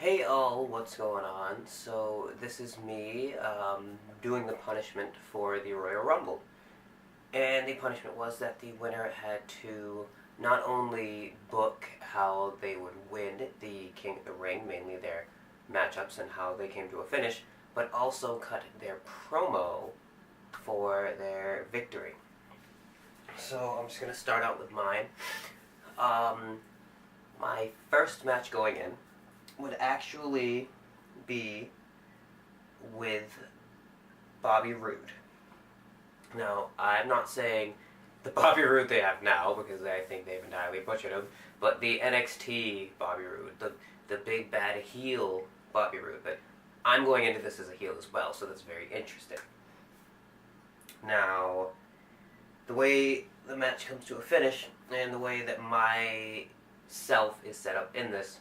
Hey all, what's going on? So this is me doing the punishment for the Royal Rumble. And the punishment was that the winner had to not only book how they would win the King of the Ring, mainly their matchups and how they came to a finish, but also cut their promo for their victory. So I'm just going to start out with mine. Um, my first match going in would actually be with Bobby Roode. Now, I'm not saying the Bobby Roode they have now because I think they've entirely butchered him, but the NXT Bobby Roode, the big bad heel Bobby Roode. But I'm going into this as a heel as well, so that's very interesting. Now, the way the match comes to a finish and the way that my self is set up in this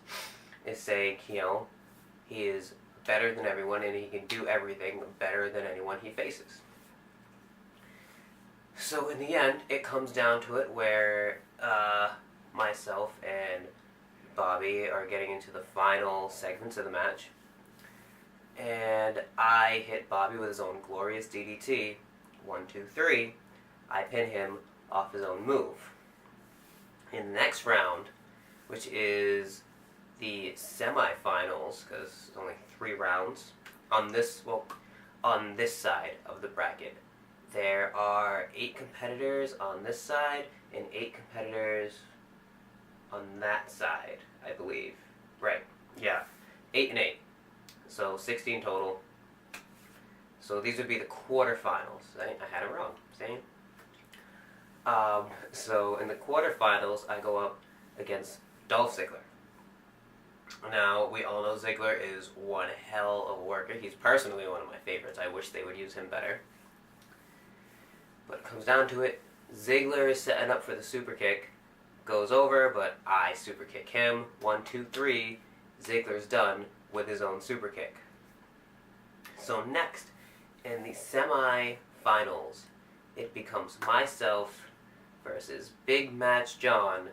is saying, he is better than everyone and he can do everything better than anyone he faces. So in the end, it comes down to it where myself and Bobby are getting into the final segments of the match. And I hit Bobby with his own glorious DDT. 1, 2, 3. I pin him off his own move. In the next round, which is the semifinals, because it's only 3 rounds, on this side of the bracket, there are 8 competitors on this side and 8 competitors on that side, I believe. Right, yeah. 8 and 8. So 16 total. So these would be the quarterfinals. I had it wrong. See? So in the quarterfinals, I go up against Dolph Ziggler. Now, we all know Ziggler is one hell of a worker. He's personally one of my favorites. I wish they would use him better. But it comes down to it, Ziggler is setting up for the super kick, goes over, but I super kick him. 1, 2, 3. Ziggler's done with his own super kick. So next, in the semi-finals, it becomes myself versus Big Match John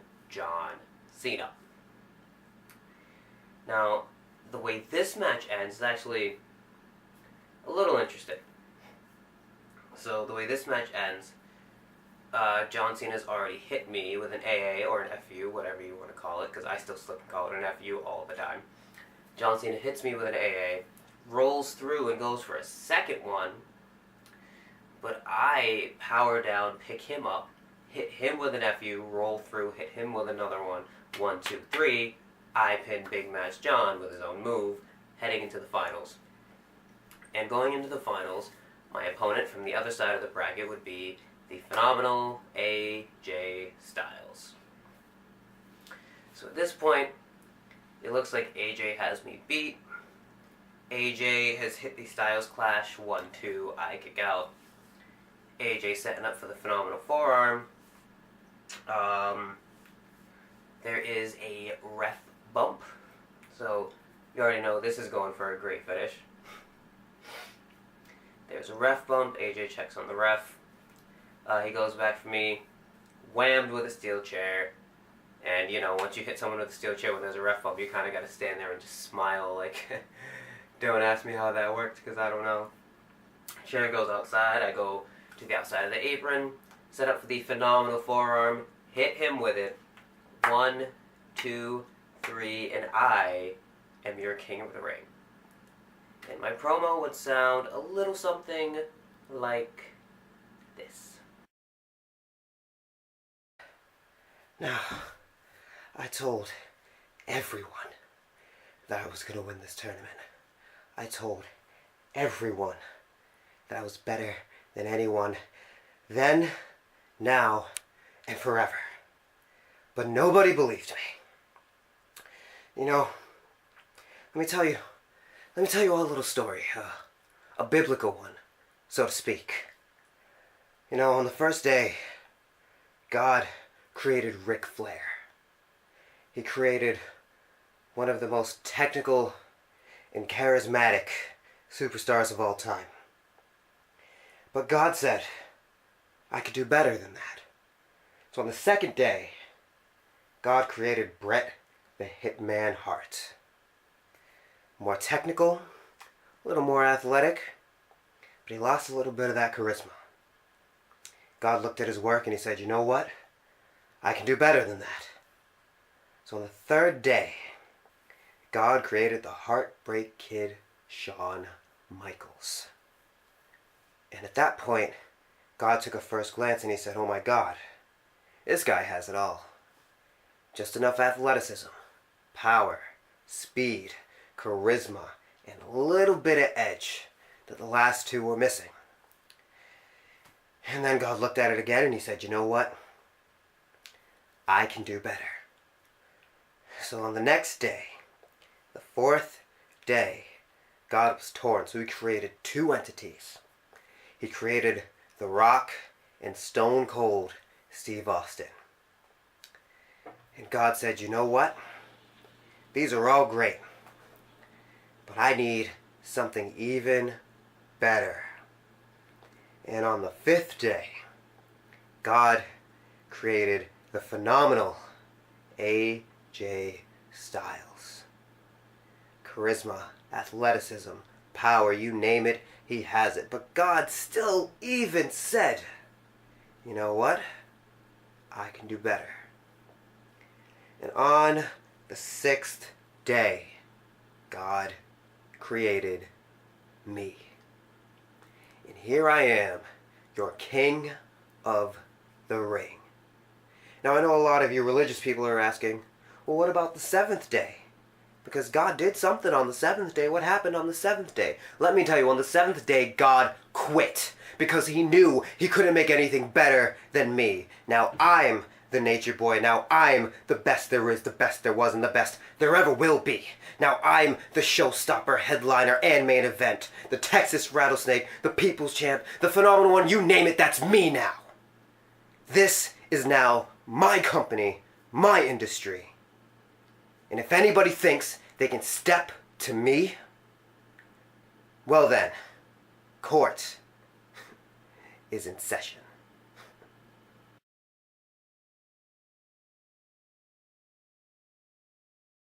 Cena. Now, the way this match ends is actually a little interesting. So the way this match ends, John Cena's already hit me with an AA or an FU, whatever you want to call it, because I still slip and call it an FU all the time. John Cena hits me with an AA, rolls through and goes for a second one, but I power down, pick him up, hit him with an FU, roll through, hit him with another one. 1, 2, 3. I pin Big Match John with his own move, heading into the finals. And going into the finals, my opponent from the other side of the bracket would be the phenomenal AJ Styles. So at this point, it looks like AJ has me beat. AJ has hit the Styles Clash. 1, 2, I kick out. AJ setting up for the phenomenal forearm. There is a ref bump. So you already know this is going for a great finish. There's a ref bump. AJ checks on the ref. He goes back for me, whammed with a steel chair. And once you hit someone with a steel chair when there's a ref bump, you kind of got to stand there and just smile like, don't ask me how that worked because I don't know. Chair goes outside. I go to the outside of the apron, set up for the phenomenal forearm, hit him with it. 1, 2, 3, and I am your King of the Ring. And my promo would sound a little something like this. Now, I told everyone that I was going to win this tournament. I told everyone that I was better than anyone then, now, and forever. But nobody believed me. Let me tell you a little story, a biblical one, so to speak. On the first day, God created Ric Flair. He created one of the most technical and charismatic superstars of all time. But God said, I could do better than that. So on the second day, God created Bret the Hitman Hart. more technical, a little more athletic, but he lost a little bit of that charisma. God looked at his work and he said, you know what? I can do better than that. So on the third day, God created the Heartbreak Kid, Shawn Michaels. And at that point, God took a first glance and he said, oh my God, this guy has it all. Just enough athleticism, power, speed, charisma, and a little bit of edge that the last two were missing. And then God looked at it again and he said, you know what? I can do better. So on the next day, the fourth day, God was torn. So he created two entities. He created The Rock and Stone Cold Steve Austin. And God said, you know what? These are all great. But I need something even better. And on the fifth day, God created the phenomenal AJ Styles. Charisma, athleticism, power, you name it, he has it. But God still even said, you know what? I can do better. And on the sixth day, God created me. And here I am, your king of the ring. Now I know a lot of you religious people are asking, well, what about the seventh day? Because God did something on the seventh day. What happened on the seventh day? Let me tell you, on the seventh day, God quit. Because he knew he couldn't make anything better than me. Now I'm the nature boy. Now I'm the best there is, the best there was, and the best there ever will be. Now I'm the showstopper, headliner, and main event. The Texas Rattlesnake, the People's Champ, the Phenomenal One, you name it, that's me now. This is now my company, my industry. And if anybody thinks they can step to me, well then, court is in session.